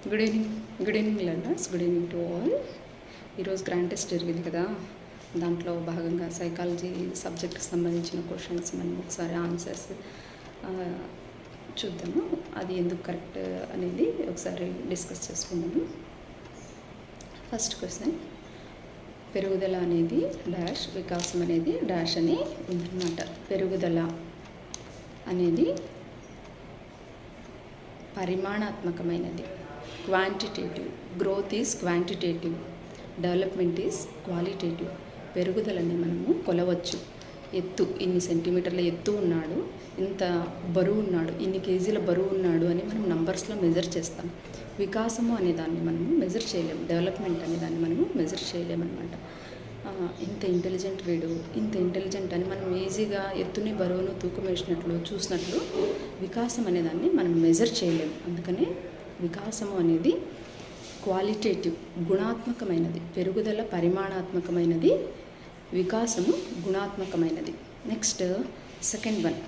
Good evening learners, good evening to all. ఈరోజు grand test జరిగింది కదా, దాంట్లో భాగంగా సైకాలజీ సబ్జెక్ట్కి సంబంధించిన క్వశ్చన్స్ మనం ఒకసారి ఆన్సర్స్ చూద్దాము. అది ఎందుకు కరెక్ట్ అనేది ఒకసారి డిస్కస్ చేసుకుందాము. ఫస్ట్ క్వశ్చన్, పెరుగుదల అనేది డాష్, వికాసం అనేది డాష్ అని ఉందన్నమాట. పెరుగుదల అనేది పరిమాణాత్మకమైనది, quantitative. Growth is quantitative, development is qualitative. పెరుగుదలని మనము కొలవచ్చు. ఎత్తు, ఇన్ని సెంటీమీటర్ల ఎత్తు ఉన్నాడు, ఇంత బరువు ఉన్నాడు, ఇన్ని కేజీల బరువు ఉన్నాడు అని మనం నంబర్స్లో మెజర్ చేస్తాం. వికాసము అనే దాన్ని మనము మెజర్ చేయలేము, డెవలప్మెంట్ అనే దాన్ని మనము మెజర్ చేయలేమన్నమాట. ఇంత ఇంటెలిజెంట్ వీడు, ఇంత ఇంటెలిజెంట్ అని మనం ఈజీగా ఎత్తుని బరువును తూకం వేసినట్లు చూసినట్లు వికాసం అనేదాన్ని మనం మెజర్ చేయలేము. అందుకనే వికాసము అనేది క్వాలిటేటివ్, గుణాత్మకమైనది. పెరుగుదల పరిమాణాత్మకమైనది, వికాసము గుణాత్మకమైనది. Next second one,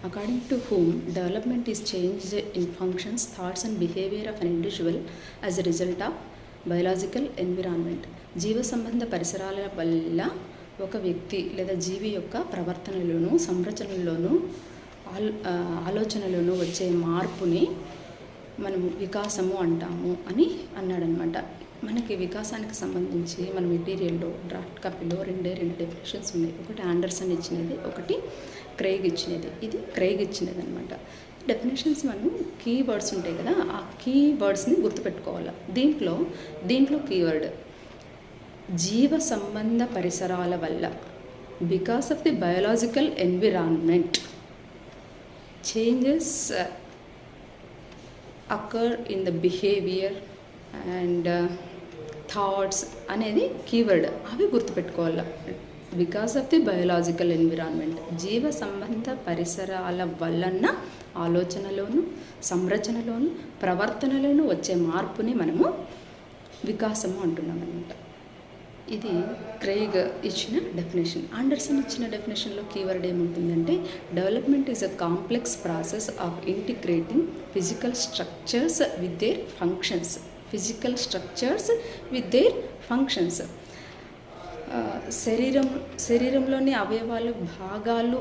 according to whom development is changed in functions, thoughts and behavior of an individual as a result of biological environment. జీవ సంబంధ పరిసరాల వల్ల ఒక వ్యక్తి లేదా జీవి యొక్క ప్రవర్తనలోను, సంరచనలోను, ఆలోచనలోను వచ్చే మార్పుని మనము వికాసము అంటాము అని అన్నాడనమాట. మనకి వికాసానికి సంబంధించి మన మెటీరియల్లో డ్రాఫ్ట్ కాపీలో రెండు డెఫినేషన్స్ ఉన్నాయి. ఒకటి ఆండర్సన్ ఇచ్చినది, ఒకటి క్రెయిగ్ ఇచ్చినది. ఇది క్రెయిగ్ ఇచ్చినది అనమాట. డెఫినేషన్స్ మనం కీవర్డ్స్ ఉంటాయి కదా, ఆ కీవర్డ్స్ని గుర్తుపెట్టుకోవాలి. దీంట్లో కీవర్డ్ జీవ సంబంధ పరిసరాల వల్ల, because of the biological environment, changes occur in the behaviour and thoughts అనేది కీవర్డ్. అవి గుర్తుపెట్టుకోవాలి. Because of the biological environment, జీవ సంబంధ పరిసరాల వలన ఆలోచనలోను, సంరచనలోను, ప్రవర్తనలోను వచ్చే మార్పుని మనము వికాసము అంటున్నాం అనమాట. ఇది క్రెయిగ్ ఇచ్చిన డెఫినేషన్. ఆండర్సన్ ఇచ్చిన డెఫినేషన్లో కీవర్డ్ ఏముంటుందంటే, development is a complex process of integrating physical structures with their functions. Physical structures with their functions. శరీరంలోని అవయవాలు, భాగాలు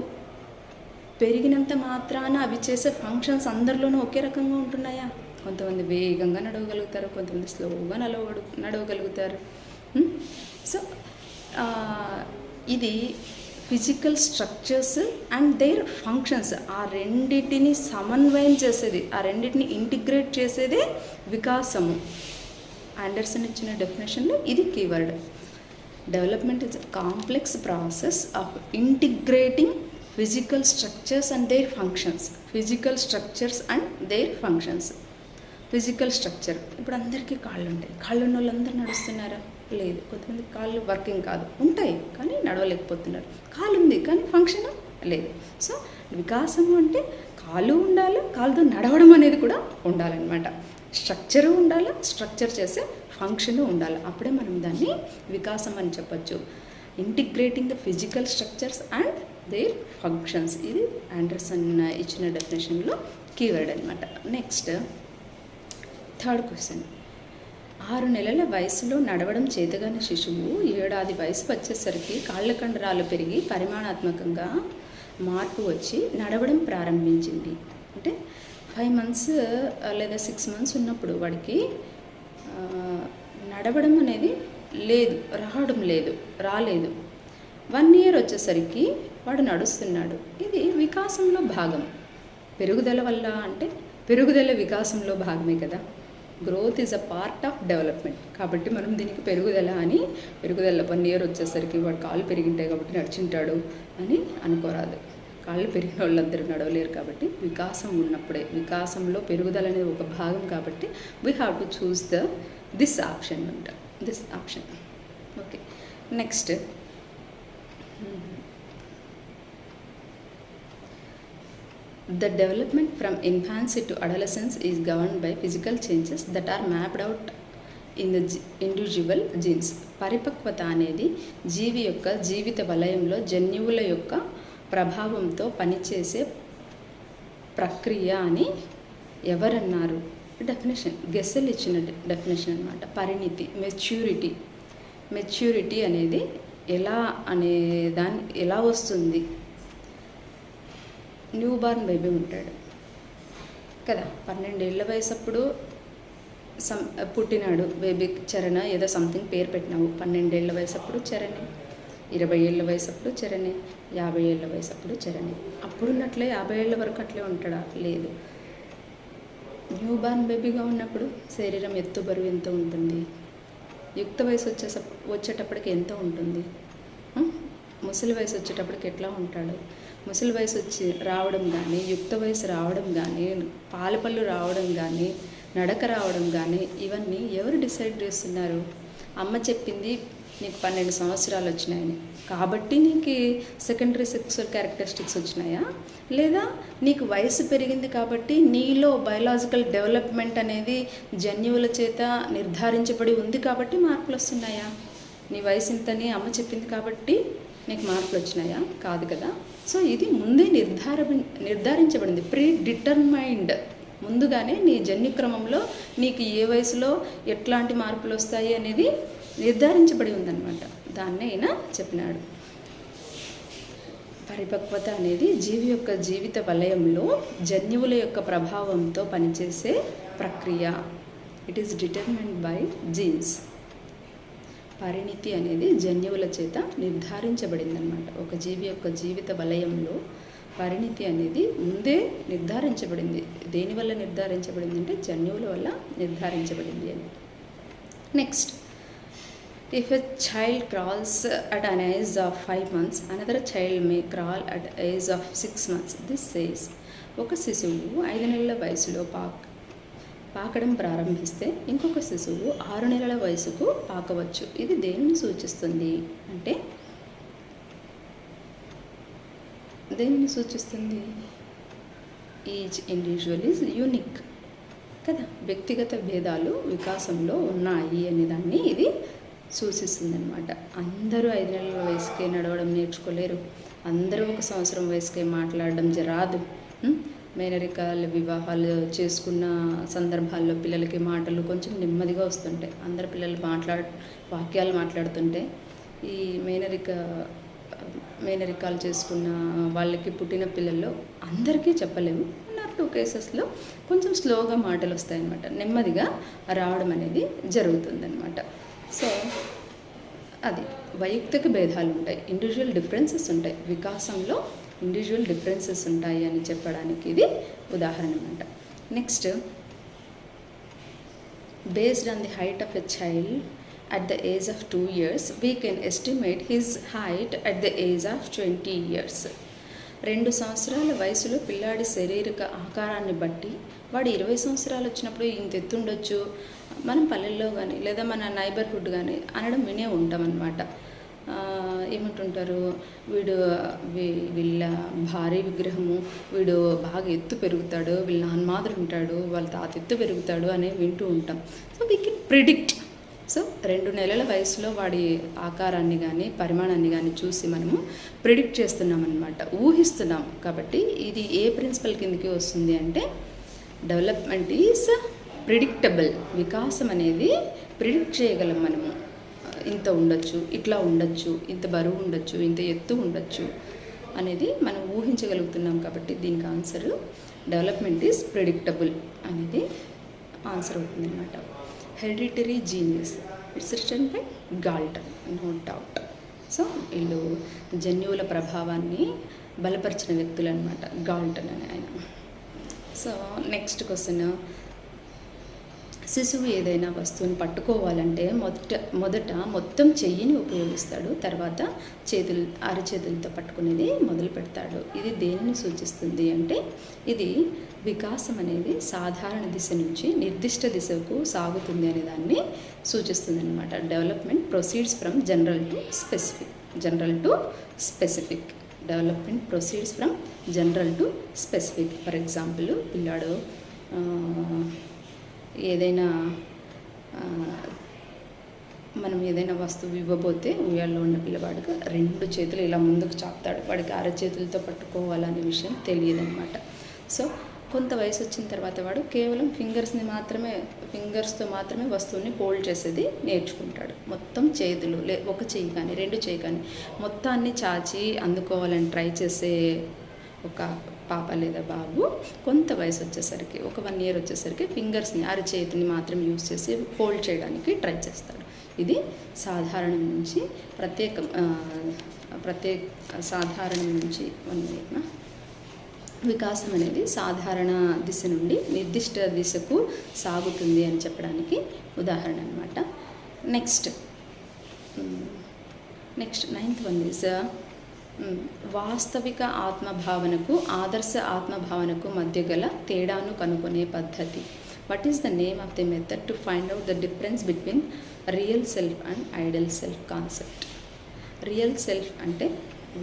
పెరిగినంత మాత్రాన అవి చేసే ఫంక్షన్స్ అందరిలోనూ ఒకే రకంగా ఉంటున్నాయా? కొంతమంది వేగంగా నడవగలుగుతారు, కొంతమంది స్లోగా నడవగలుగుతారు. సో ఇది physical structures and there functions, ఆ రెండింటిని సమన్వయం చేసేది, ఆ రెండింటిని ఇంటిగ్రేట్ చేసేదే వికాసము. ఆండర్సన్ ఇచ్చిన డెఫినేషన్లో ఇది keyword. Development is a complex process of integrating physical structures and there functions. Physical structures and there functions. Physical structure, ఇప్పుడు అందరికీ కాళ్ళు ఉంటాయి. కాళ్ళు ఉన్న వాళ్ళందరూ నడుస్తున్నారా? లేదు. కొంతమంది కాళ్ళు వర్కింగ్ కాదు, ఉంటాయి కానీ నడవలేకపోతున్నారు. కాలు ఉంది కానీ ఫంక్షన్ లేదు. సో వికాసము అంటే కాలు ఉండాలి, కాలుతో నడవడం అనేది కూడా ఉండాలన్నమాట. స్ట్రక్చరు ఉండాలి, స్ట్రక్చర్ చేసే ఫంక్షను ఉండాలి. అప్పుడే మనం దాన్ని వికాసం అని చెప్పచ్చు. Integrating the physical structures and there functions. ఇది ఆండర్సన్ ఇచ్చిన డెఫినేషన్లో కీవర్డ్ అనమాట. నెక్స్ట్ థర్డ్ క్వశ్చన్, 6 నెలల వయసులో నడవడం చేతగాని శిశువు 7 ఏడాది వయసు వచ్చేసరికి కాళ్ళ కండరాలు పెరిగి పరిమాణాత్మకంగా మార్పు వచ్చి నడవడం ప్రారంభించింది. అంటే 5 months లేదా 6 months ఉన్నప్పుడు వాడికి నడవడం అనేది రాలేదు. 1 year వచ్చేసరికి వాడు నడుస్తున్నాడు. ఇది వికాసంలో భాగం. పెరుగుదల వల్ల అంటే పెరుగుదల వికాసంలో భాగమే కదా. Growth is a part of development. కాబట్టి మనం దీనికి పెరుగుదల 1 year వచ్చేసరికి వాడు కాళ్ళు పెరిగింటాయి కాబట్టి నడిచింటాడు అని అనుకోరాదు. కాళ్ళు పెరిగిన వాళ్ళందరూ నడవలేరు. కాబట్టి వికాసం ఉన్నప్పుడే, వికాసంలో పెరుగుదల అనేది ఒక భాగం కాబట్టి we have to choose this option అంట. This option. Okay. Next, the development from infancy to adolescence is governed by physical changes that are mapped out in the individual genes. పరిపక్వత అనేది జీవి యొక్క జీవిత వలయంలో జన్యువుల యొక్క ప్రభావంతో పనిచేసే ప్రక్రియ అని ఎవరన్నారు? డెఫినేషన్ గెస్సెల్ ఇచ్చిన డెఫినేషన్ అనమాట. పరిణితి, మెచ్యూరిటీ అనేది ఎలా అనే దాన్ని ఎలా వస్తుంది. న్యూ బార్న్ బేబీ ఉంటాడు కదా, 12 ఏళ్ల వయసు అప్పుడు పుట్టినాడు బేబీ, చరణ్ ఏదో సంథింగ్ పేరు పెట్టినావు. 12 ఏళ్ల వయసు అప్పుడు చరణి, 20 ఏళ్ల వయసు అప్పుడు చరణి, 50 ఏళ్ల వయసు అప్పుడు చరణి. అప్పుడున్నట్లే 50 ఏళ్ల వరకు అట్లే ఉంటాడా? లేదు. న్యూ బార్న్ బేబీగా ఉన్నప్పుడు శరీరం ఎత్తు బరువు ఎంత ఉంటుంది, యుక్త వయసు వచ్చేటప్పటికి ఎంత ఉంటుంది, ముసలి వయసు వచ్చేటప్పటికి ఎట్లా ఉంటాడు, ముసలి వయసు వచ్చి రావడం కానీ, యుక్త వయసు రావడం కానీ, పాలపళ్ళు రావడం కానీ, నడక రావడం కానీ, ఇవన్నీ ఎవరు డిసైడ్ చేస్తున్నారు? అమ్మ చెప్పింది నీకు 12 సంవత్సరాలు వచ్చినాయని, కాబట్టి నీకు సెకండరీ సెక్సువల్ క్యారెక్టరిస్టిక్స్ వచ్చినాయా? లేదా నీకు వయసు పెరిగింది కాబట్టి నీలో బయలాజికల్ డెవలప్మెంట్ అనేది జన్యువుల చేత నిర్ధారించబడి ఉంది కాబట్టి మార్పులు వస్తున్నాయా? నీ వయసు ఇంతని అమ్మ చెప్పింది కాబట్టి నీకు మార్పులు వచ్చినాయా? కాదు కదా. సో ఇది ముందే నిర్ధారించబడింది, ప్రీ డిటర్మైన్డ్. ముందుగానే నీ జన్యుక్రమంలో నీకు ఏ వయసులో ఎట్లాంటి మార్పులు వస్తాయి అనేది నిర్ధారించబడి ఉందన్నమాట. దాన్నే ఆయన చెప్పినాడు. పరిపక్వత అనేది జీవి యొక్క జీవిత వలయంలో జన్యువుల యొక్క ప్రభావంతో పనిచేసే ప్రక్రియ. It is determined by jeans. పరిణితి అనేది జన్యువుల చేత నిర్ధారించబడిందనమాట. ఒక జీవి యొక్క జీవిత వలయంలో పరిణితి అనేది ముందే నిర్ధారించబడింది. దేనివల్ల నిర్ధారించబడింది అంటే జన్యువుల వల్ల నిర్ధారించబడింది అని. Next, if a child crawls at an age of 5 months, another child may crawl at age of 6 months. This says, ఒక శిశువు 5 నెలల వయసులో పాకడం ప్రారంభిస్తే ఇంకొక శిశువు 6 నెలల వయసుకు పాకవచ్చు. ఇది దేనిని సూచిస్తుంది అంటే, ఈచ్ ఇండివిజువల్ ఈజ్ యూనిక్ కదా, వ్యక్తిగత భేదాలు వికాసంలో ఉన్నాయి అనే దాన్ని ఇది సూచిస్తుందన్నమాట. అందరూ 5 నెలల వయసుకే నడవడం నేర్చుకోలేరు, అందరూ 1 సంవత్సరం వయసుకే మాట్లాడడం రాదు. మేనరికాల వివాహాలు చేసుకున్న సందర్భాల్లో పిల్లలకి మాటలు కొంచెం నెమ్మదిగా వస్తుంటాయి. అందరు పిల్లలు వాక్యాలు మాట్లాడుతుంటే ఈ మేనరికాలు చేసుకున్న వాళ్ళకి పుట్టిన పిల్లల్లో అందరికీ చెప్పలేము. 1 or 2 కేసెస్లో కొంచెం స్లోగా మాటలు వస్తాయన్నమాట, నెమ్మదిగా రావడం అనేది జరుగుతుందన్నమాట. సో అది వైయక్తిక భేదాలు ఉంటాయి, ఇండివిజువల్ డిఫరెన్సెస్ ఉంటాయి, వికాసంలో ఇండివిజువల్ డిఫరెన్సెస్ ఉంటాయి అని చెప్పడానికి ఇది ఉదాహరణ అన్నమాట. Next, based on the height of a child at the age of 2 years, we can estimate his height at the age of 20 years. 2 సంవత్సరాల వయసులో పిల్లాడి శారీరక ఆకారాన్ని బట్టి వాడు 20 సంవత్సరాలు వచ్చినప్పుడు ఇంత ఎత్తుండొచ్చు, మనం పల్లెల్లో కానీ లేదా మన నైబర్హుడ్ కానీ అనడం వినే ఉంటామన్నమాట. ఏమంటుంటారు, వీళ్ళ భారీ విగ్రహము, వీడు బాగా ఎత్తు పెరుగుతాడు, వీళ్ళ నాన్నమాదులు ఉంటాడు, వాళ్ళ తాత ఎత్తు పెరుగుతాడు అని వింటూ ఉంటాం. So we can predict. So 2 నెలల వయసులో వాడి ఆకారాన్ని కానీ పరిమాణాన్ని కానీ చూసి మనము ప్రిడిక్ట్ చేస్తున్నాం అన్నమాట, ఊహిస్తున్నాం. కాబట్టి ఇది ఏ ప్రిన్సిపల్ కిందకి వస్తుంది అంటే, డెవలప్మెంట్ ఈజ్ ప్రిడిక్టబుల్. వికాసం అనేది ప్రిడిక్ట్ చేయగలం మనము. ఇంత ఉండొచ్చు, ఇట్లా ఉండొచ్చు, ఇంత బరువు ఉండొచ్చు, ఇంత ఎత్తు ఉండొచ్చు అనేది మనం ఊహించగలుగుతున్నాం. కాబట్టి దీనికి ఆన్సర్ డెవలప్మెంట్ ఈజ్ ప్రిడిక్టబుల్ అనేది ఆన్సర్ అవుతుంది అన్నమాట. Hereditary genius, it's written by Galton, no doubt. So వీళ్ళు జన్యువుల ప్రభావాన్ని బలపరిచిన వ్యక్తులు అనమాట, గాల్టన్ అని ఆయన. సో నెక్స్ట్ క్వశ్చన్, శిశువు ఏదైనా వస్తువుని పట్టుకోవాలంటే మొదట మొత్తం చెయ్యిని ఉపయోగిస్తాడు, తర్వాత అరచేతులతో పట్టుకునేది మొదలు పెడతాడు. ఇది దేనిని సూచిస్తుంది అంటే, ఇది వికాసం అనేది సాధారణ దిశ నుంచి నిర్దిష్ట దిశకు సాగుతుంది అనే దాన్ని సూచిస్తుంది అనమాట. Development proceeds from general to specific. Development proceeds from general to specific. For example, పిల్లాడు మనం ఏదైనా వస్తువు ఇవ్వబోతే ఉయ్యాల్లో ఉన్న పిల్లవాడికి 2 చేతులు ఇలా ముందుకు చాపుతాడు, వాడికి అరచేతులతో పట్టుకోవాలనే విషయం తెలియదు అనమాట. సో కొంత వయసు వచ్చిన తర్వాత వాడు కేవలం ఫింగర్స్తో మాత్రమే వస్తువుని హోల్డ్ చేసేది నేర్చుకుంటాడు. మొత్తం చేతులు ఒక చెయ్యి కానీ 2 చెయ్యి కానీ మొత్తాన్ని చాచి అందుకోవాలని ట్రై చేసే ఒక పాప లేదా బాబు కొంత వయసు వచ్చేసరికి ఒక 1 year వచ్చేసరికి ఫింగర్స్ని అరచేతిని మాత్రం యూజ్ చేసి హోల్డ్ చేయడానికి ట్రై చేస్తాడు. ఇది సాధారణం నుంచి సాధారణం నుంచి వికాసం అనేది సాధారణ దిశ నుండి నిర్దిష్ట దిశకు సాగుతుంది అని చెప్పడానికి ఉదాహరణ అన్నమాట. నెక్స్ట్ 9th one is వాస్తవిక ఆత్మభావనకు ఆదర్శ ఆత్మభావనకు మధ్య గల తేడాను కనుగొనే పద్ధతి. What is the name of the method to find out the difference between real self and ideal self concept. Real self అంటే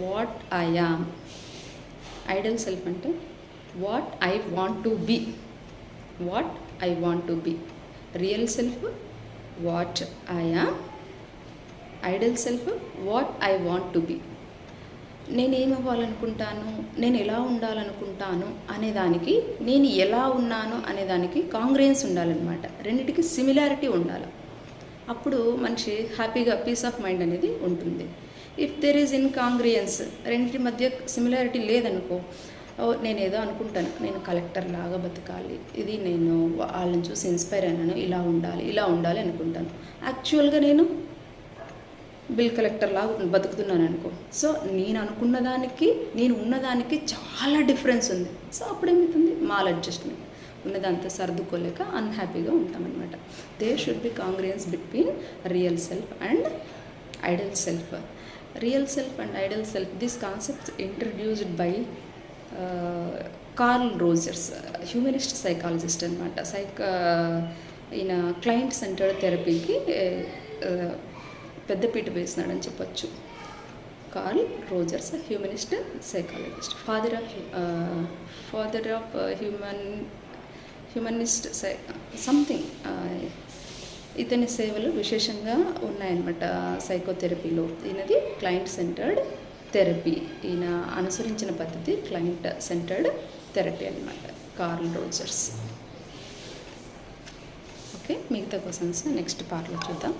what I am, ideal self అంటే what I want to be. Real self what I am, ideal self what I want to be. నేనేమవ్వాలనుకుంటాను, నేను ఎలా ఉండాలనుకుంటాను అనేదానికి నేను ఎలా ఉన్నాను అనేదానికి కాంగ్రియన్స్ ఉండాలన్నమాట. రెండిటికి సిమిలారిటీ ఉండాలి. అప్పుడు మనిషి హ్యాపీగా పీస్ ఆఫ్ మైండ్ అనేది ఉంటుంది. ఇఫ్ దెర్ ఈజ్ ఇన్కాంగ్రియన్స్, రెండింటి మధ్య సిమిలారిటీ లేదనుకో, నేను ఏదో అనుకుంటాను, నేను కలెక్టర్ లాగా బతకాలి, ఇది నేను వాళ్ళని చూసి ఇన్స్పైర్ అయినాను, ఇలా ఉండాలి అనుకుంటాను. యాక్చువల్గా నేను బిల్ కలెక్టర్ లాగా బతుకుతున్నాను అనుకో. సో నేను అనుకున్నదానికి నేను ఉన్నదానికి చాలా డిఫరెన్స్ ఉంది. సో అప్పుడేమవుతుంది, మాల్ అడ్జస్ట్మెంట్, ఉన్నదంతా సర్దుకోలేక అన్హ్యాపీగా ఉంటామన్నమాట. There should be congruence between real self and ideal self. Real self and ideal self, this concept introduced by Carl Rogers, humanist psychologist అనమాట. ఈయన క్లయింట్ సెంటర్డ్ థెరపీకి పెద్దపీట వేసినాడని చెప్పచ్చు. Carl Rogers, humanist psychologist, father of humanist something. ఇతని సేవలు విశేషంగా ఉన్నాయన్నమాట సైకోథెరపీలో. ఈయనది క్లయింట్ సెంటర్డ్ థెరపీ. ఈయన అనుసరించిన పద్ధతి క్లయింట్ సెంటర్డ్ థెరపీ అనమాట, కార్ల్ రోజర్స్. ఓకే, మిగతా క్వశ్చన్స్ నెక్స్ట్ పార్ట్లో చూద్దాం.